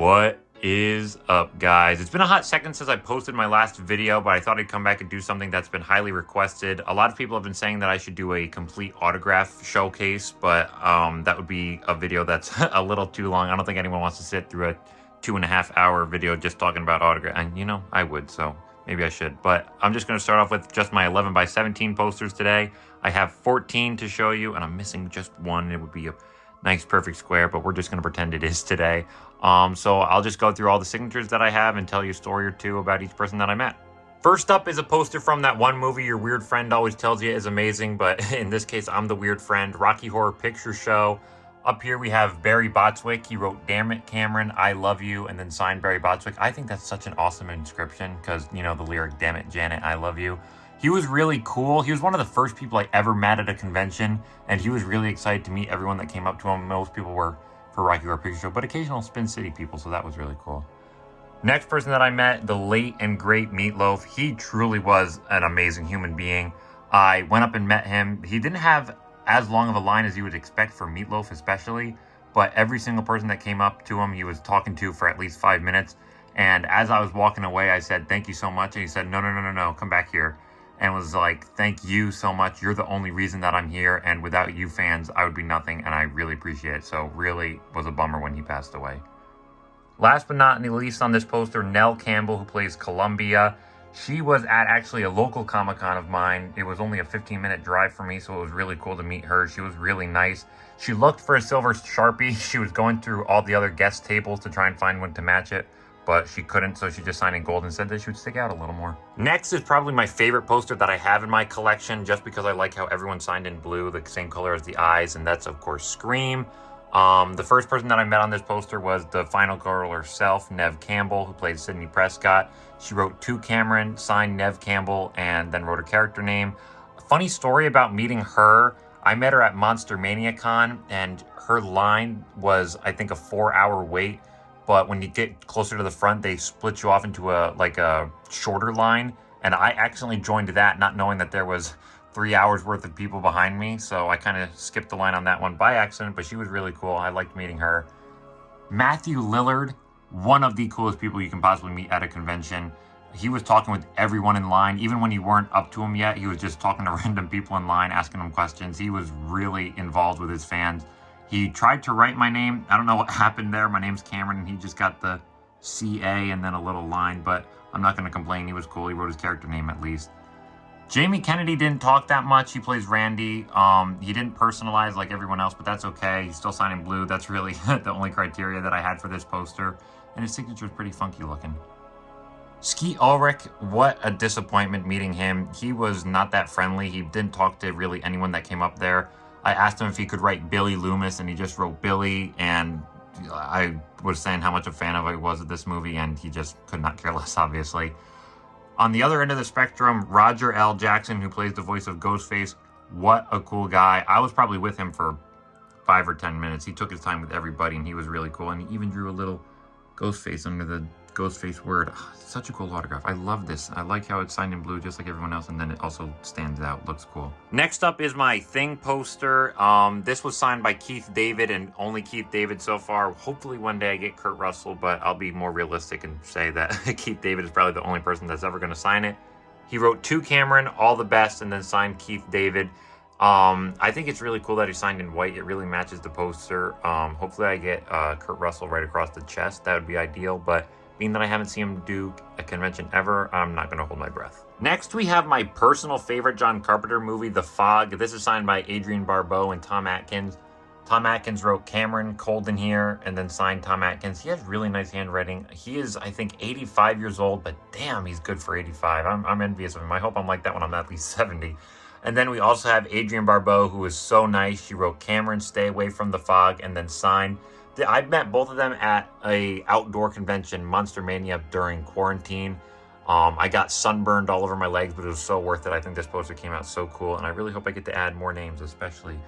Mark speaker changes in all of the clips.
Speaker 1: What is up, guys? It's been a hot second since I posted my last video, but I thought I'd come back and do something that's been highly requested. A lot of people have been saying that I should do a complete autograph showcase, but that would be a video that's a little too long. I don't think anyone wants to sit through a 2.5-hour video just talking about autograph. And you know, I would, so maybe I should. But I'm just going to start off with just my 11 by 17 posters today. I have 14 to show you, and I'm missing just one. It would be a nice perfect square, but we're just going to pretend it is today. So I'll just go through all the signatures that I have and tell you a story or two about each person that I met. First up is a poster from that one movie your weird friend always tells you is amazing, but in this case, I'm the weird friend, Rocky Horror Picture Show. Up here we have Barry Botswick. He wrote, "Damn it, Cameron, I love you," and then signed Barry Botswick. I think that's such an awesome inscription because, you know, the lyric, "Damn it, Janet, I love you." He was really cool. He was one of the first people I ever met at a convention, and he was really excited to meet everyone that came up to him. Most people were for Rocky Horror Picture Show, but occasional Spin City people, so that was really cool. Next person that I met, the late and great Meatloaf. He truly was an amazing human being. I went up and met him. He didn't have as long of a line as you would expect for Meatloaf especially, but every single person that came up to him, he was talking to for at least 5 minutes. And as I was walking away, I said, "Thank you so much." And he said, No, come back here. And was like, "Thank you so much. You're the only reason that I'm here. And without you fans, I would be nothing. And I really appreciate it." So really was a bummer when he passed away. Last but not least on this poster, Nell Campbell, who plays Columbia. She was at actually a local Comic-Con of mine. It was only a 15-minute drive for me, so it was really cool to meet her. She was really nice. She looked for a silver Sharpie. She was going through all the other guest tables to try and find one to match it, but she couldn't, so she just signed in gold and said that she would stick out a little more. Next is probably my favorite poster that I have in my collection, just because I like how everyone signed in blue, the same color as the eyes, and that's, of course, Scream. The first person that I met on this poster was the final girl herself, Neve Campbell, who played Sidney Prescott. She wrote "To Cameron," signed Neve Campbell, and then wrote her character name. A funny story about meeting her, I met her at Monster Mania Con, and her line was, I think, a 4-hour wait. But when you get closer to the front, they split you off into a shorter line. And I accidentally joined that, not knowing that there was 3 hours worth of people behind me. So I kind of skipped the line on that one by accident, but she was really cool. I liked meeting her. Matthew Lillard, one of the coolest people you can possibly meet at a convention. He was talking with everyone in line. Even when you weren't up to him yet, he was just talking to random people in line, asking them questions. He was really involved with his fans. He tried to write my name. I don't know what happened there. My name's Cameron, and he just got the CA and then a little line, but I'm not going to complain. He was cool. He wrote his character name at least. Jamie Kennedy didn't talk that much. He plays Randy. He didn't personalize like everyone else, but that's okay. He's still signing blue. That's really the only criteria that I had for this poster, and his signature is pretty funky looking. Skeet Ulrich, what a disappointment meeting him. He was not that friendly. He didn't talk to really anyone that came up there. I asked him if he could write Billy Loomis, and he just wrote Billy, and I was saying how much a fan of I was of this movie, and he just could not care less, obviously. On the other end of the spectrum, Roger L. Jackson, who plays the voice of Ghostface, what a cool guy. I was probably with him for 5 or 10 minutes. He took his time with everybody, and he was really cool, and he even drew a little Ghostface under the Ghostface word. Such a cool autograph. I love this. I like how it's signed in blue just like everyone else, and then it also stands out. Looks cool. Next up is my Thing poster. This was signed by Keith David, and only Keith David so far. Hopefully one day I get Kurt Russell, but I'll be more realistic and say that Keith David is probably the only person that's ever going to sign it. He wrote "To Cameron, all the best," and then signed Keith David. I think it's really cool that he signed in white. It really matches the poster. Hopefully I get Kurt Russell right across the chest. That would be ideal, but being that I haven't seen him do a convention ever, I'm not going to hold my breath. Next, we have my personal favorite John Carpenter movie, The Fog. This is signed by Adrienne Barbeau and Tom Atkins. Tom Atkins wrote Cameron Colden here and then signed Tom Atkins. He has really nice handwriting. He is, I think, 85 years old, but damn, he's good for 85. I'm envious of him. I hope I'm like that when I'm at least 70. And then we also have Adrienne Barbeau, who is so nice. She wrote Cameron, stay away from the fog, and then signed. I met both of them at a outdoor convention, Monster Mania, during quarantine. I got sunburned all over my legs, but it was so worth it. I think this poster came out so cool, and I really hope I get to add more names, especially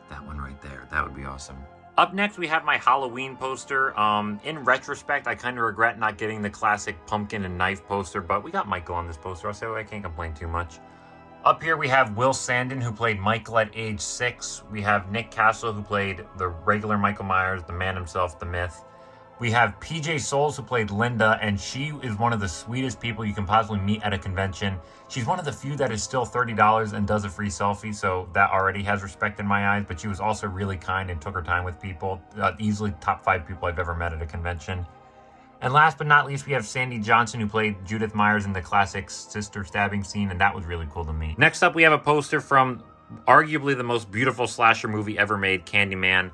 Speaker 1: that one right there. That would be awesome. Up next, we have my Halloween poster. In retrospect, I kind of regret not getting the classic pumpkin and knife poster, but we got Michael on this poster, so I can't complain too much. Up here we have Will Sandon, who played Michael at age 6. We have Nick Castle, who played the regular Michael Myers, the man himself, the myth. We have PJ Souls, who played Linda, and she is one of the sweetest people you can possibly meet at a convention. She's one of the few that is still $30 and does a free selfie, so that already has respect in my eyes, but she was also really kind and took her time with people. Easily top 5 people I've ever met at a convention. And last but not least, we have Sandy Johnson, who played Judith Myers in the classic sister stabbing scene, and that was really cool to meet. Next up, we have a poster from arguably the most beautiful slasher movie ever made, Candyman.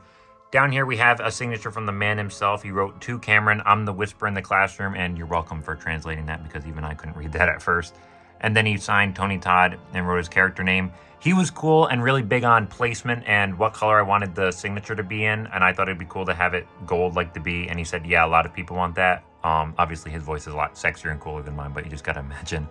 Speaker 1: Down here, we have a signature from the man himself. He wrote, "To Cameron, I'm the whisper in the classroom," and you're welcome for translating that because even I couldn't read that at first. And then he signed Tony Todd and wrote his character name. He was cool and really big on placement and what color I wanted the signature to be in, and I thought it'd be cool to have it gold like the bee, and he said, yeah, a lot of people want that. Obviously, his voice is a lot sexier and cooler than mine, but you just gotta imagine.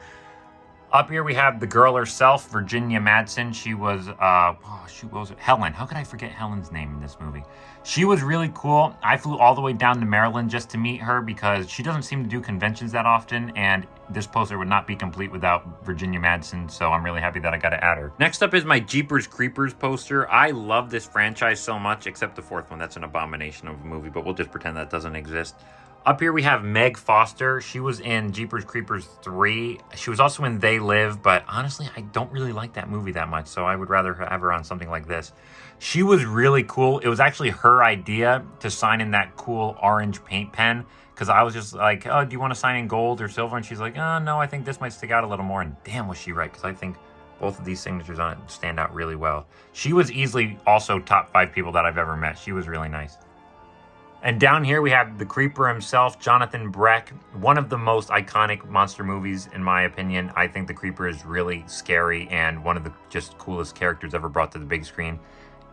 Speaker 1: Up here, we have the girl herself, Virginia Madsen. She was, what was it? Helen. How could I forget Helen's name in this movie? She was really cool. I flew all the way down to Maryland just to meet her because she doesn't seem to do conventions that often, and this poster would not be complete without Virginia Madsen, so I'm really happy that I got to add her. Next up is my Jeepers Creepers poster. I love this franchise so much, except the 4th one. That's an abomination of a movie, but we'll just pretend that doesn't exist. Up here we have Meg Foster. She was in Jeepers Creepers 3. She was also in They Live, but honestly, I don't really like that movie that much, so I would rather have her on something like this. She was really cool. It was actually her idea to sign in that cool orange paint pen, because I was just like, oh, do you want to sign in gold or silver? And she's like, oh, no, I think this might stick out a little more. And damn, was she right, because I think both of these signatures on it stand out really well. She was easily also top 5 people that I've ever met. She was really nice. And down here we have the Creeper himself, Jonathan Breck. One of the most iconic monster movies, in my opinion. I think the Creeper is really scary and one of the just coolest characters ever brought to the big screen.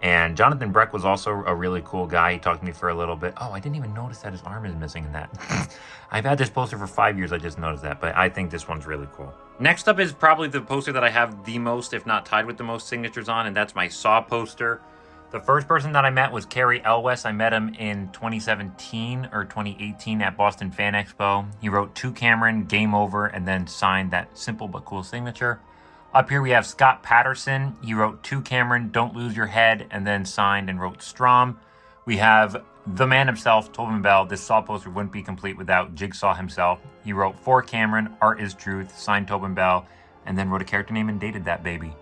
Speaker 1: And Jonathan Breck was also a really cool guy. He talked to me for a little bit. Oh, I didn't even notice that his arm is missing in that. I've had this poster for 5 years. I just noticed that, but I think this one's really cool. Next up is probably the poster that I have the most, if not tied with the most signatures on, and that's my Saw poster. The first person that I met was Cary Elwes. I met him in 2017 or 2018 at Boston Fan Expo. He wrote, "To Cameron, game over," and then signed that simple but cool signature. Up here we have Scott Patterson. He wrote, "To Cameron, don't lose your head," and then signed and wrote Strom. We have the man himself, Tobin Bell. This Saw poster wouldn't be complete without Jigsaw himself. He wrote, "For Cameron, art is truth," signed Tobin Bell, and then wrote a character name and dated that baby.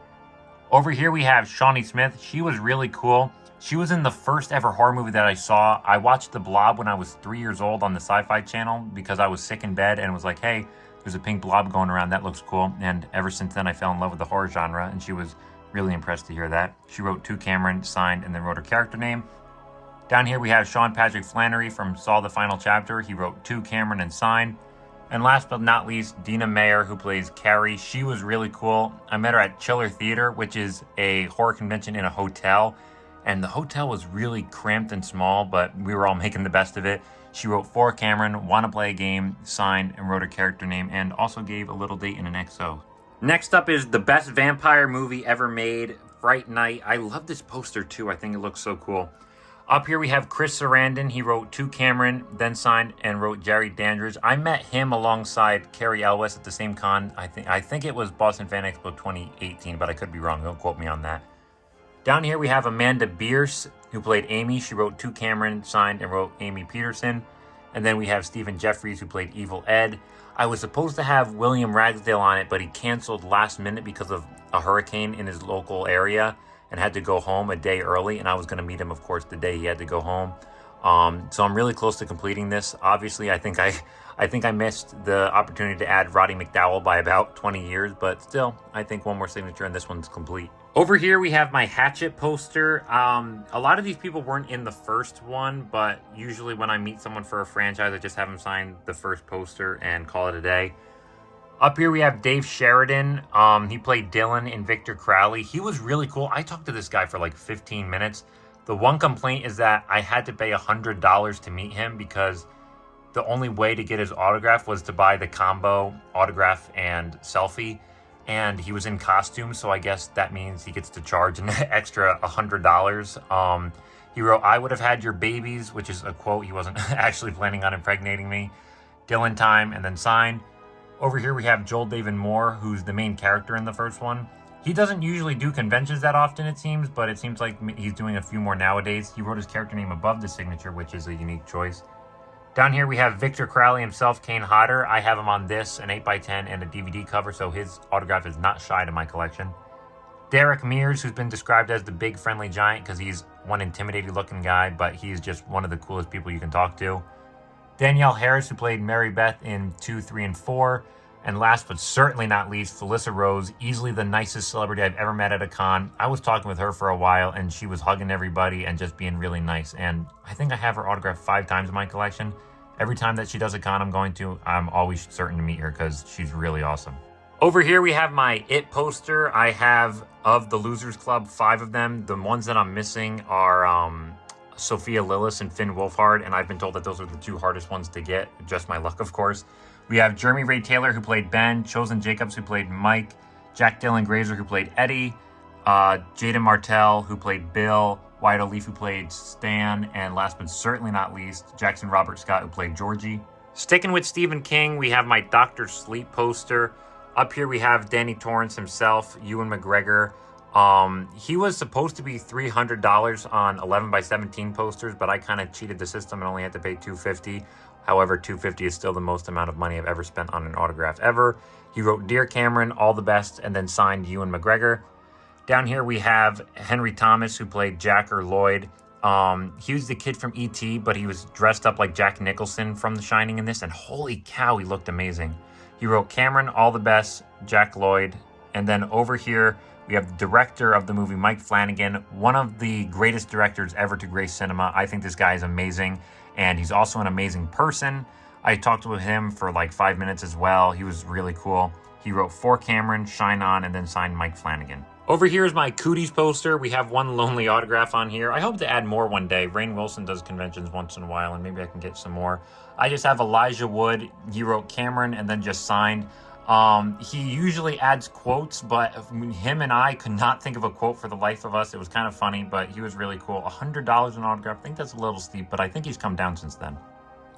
Speaker 1: Over here we have Shawnee Smith. She was really cool. She was in the first ever horror movie that I saw. I watched The Blob when I was 3 years old on the Sci-Fi Channel because I was sick in bed and was like, hey, there's a pink blob going around. That looks cool. And ever since then, I fell in love with the horror genre, and she was really impressed to hear that. She wrote "To Cameron," signed, and then wrote her character name. Down here we have Sean Patrick Flannery from Saw the Final Chapter. He wrote "To Cameron" and signed. And last but not least, Dina Mayer, who plays Cary. She was really cool. I met her at Chiller Theater, which is a horror convention in a hotel. And the hotel was really cramped and small, but we were all making the best of it. She wrote "For Cameron," "Wanna Play a Game," signed, and wrote her character name, and also gave a little date in an XO. Next up is the best vampire movie ever made, Fright Night. I love this poster too. I think it looks so cool. Up here we have Chris Sarandon. He wrote "To Cameron," then signed and wrote Jerry Dandridge. I met him alongside Cary Elwes at the same con. I think it was Boston Fan Expo 2018, but I could be wrong. Don't quote me on that. Down here we have Amanda Bierce, who played Amy. She wrote "To Cameron," signed and wrote Amy Peterson. And then we have Stephen Jeffries, who played Evil Ed. I was supposed to have William Ragsdale on it, but he canceled last minute because of a hurricane in his local area and had to go home a day early, and I was going to meet him, of course, the day he had to go home. So I'm really close to completing this. Obviously, I think I missed the opportunity to add Roddy McDowell by about 20 years, but still, I think one more signature and this one's complete. Over here, we have my Hatchet poster. A lot of these people weren't in the first one, but usually when I meet someone for a franchise, I just have them sign the first poster and call it a day. Up here we have Dave Sheridan. He played Dylan in Victor Crowley. He was really cool. I talked to this guy for like 15 minutes. The one complaint is that I had to pay $100 to meet him because the only way to get his autograph was to buy the combo autograph and selfie. And he was in costume, so I guess that means he gets to charge an extra $100. He wrote, "I would have had your babies," which is a quote. He wasn't actually planning on impregnating me. Dylan time, and then signed. Over here we have Joel David Moore, who's the main character in the first one. He doesn't usually do conventions that often, it seems, but it seems like he's doing a few more nowadays. He wrote his character name above the signature, which is a unique choice. Down here we have Victor Crowley himself, Kane Hodder. I have him on this, an 8x10 and a DVD cover, so his autograph is not shy to my collection. Derek Mears, who's been described as the big friendly giant because he's one intimidating looking guy, but he's just one of the coolest people you can talk to. Danielle Harris, who played Mary Beth in 2, 3, and 4. And last but certainly not least, Felissa Rose, easily the nicest celebrity I've ever met at a con. I was talking with her for a while, and she was hugging everybody and just being really nice. And I think I have her autograph 5 times in my collection. Every time that she does a con I'm going to, I'm always certain to meet her because she's really awesome. Over here we have my It poster. I have, of the Losers Club, 5 of them. The ones that I'm missing are Sophia Lillis and Finn Wolfhard, and I've been told that those are the 2 hardest ones to get. Just my luck, of course. We have Jeremy Ray Taylor, who played Ben, Chosen Jacobs, who played Mike, Jack Dylan Grazer, who played Eddie, Jaden Martell, who played Bill, Wyatt O'Leaf, who played Stan, and last but certainly not least, Jackson Robert Scott, who played Georgie. Sticking with Stephen King, we have my Dr. Sleep poster. Up here we have Danny Torrance himself, Ewan McGregor. He was supposed to be $300 on 11x17 posters, but I kind of cheated the system and only had to pay $250. However, $250 is still the most amount of money I've ever spent on an autograph ever. He wrote, "Dear Cameron, all the best," and then signed Ewan McGregor. Down here we have Henry Thomas, who played Jack or Lloyd. He was the kid from E.T., but he was dressed up like Jack Nicholson from The Shining in this, and holy cow, he looked amazing. He wrote, "Cameron, all the best, Jack Lloyd." And then over here, we have the director of the movie, Mike Flanagan, one of the greatest directors ever to grace cinema. I think this guy is amazing, and he's also an amazing person. I talked with him for like 5 minutes as well. He was really cool. He wrote, "For Cameron, Shine On," and then signed Mike Flanagan. Over here is my Cooties poster. We have one lonely autograph on here. I hope to add more one day. Rainn Wilson does conventions once in a while, and maybe I can get some more. I just have Elijah Wood. He wrote Cameron and then just signed. He usually adds quotes, but him and I could not think of a quote for the life of us. It was kind of funny, but he was really cool. $100 an autograph. I think that's a little steep, but I think he's come down since then.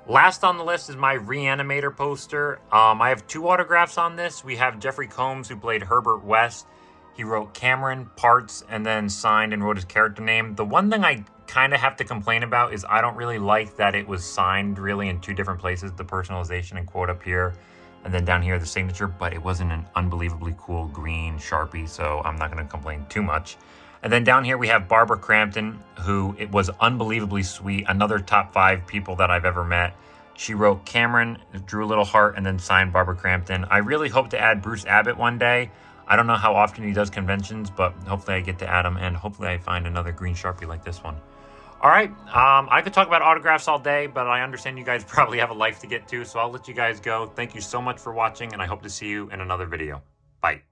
Speaker 1: Last on the list is my Reanimator poster. I have 2 autographs on this. We have Jeffrey Combs, who played Herbert West. He wrote Cameron, parts, and then signed and wrote his character name. The one thing I kind of have to complain about is I don't really like that it was signed really in 2 different places, the personalization and quote up here, and then down here the signature, but it wasn't an unbelievably cool green Sharpie, so I'm not going to complain too much. And then down here we have Barbara Crampton, who it was unbelievably sweet, another top 5 people that I've ever met. She wrote Cameron, drew a little heart, and then signed Barbara Crampton. I really hope to add Bruce Abbott one day. I don't know how often he does conventions, but hopefully I get to add him, and hopefully I find another green Sharpie like this one. All right, I could talk about autographs all day, but I understand you guys probably have a life to get to, so I'll let you guys go. Thank you so much for watching, and I hope to see you in another video. Bye.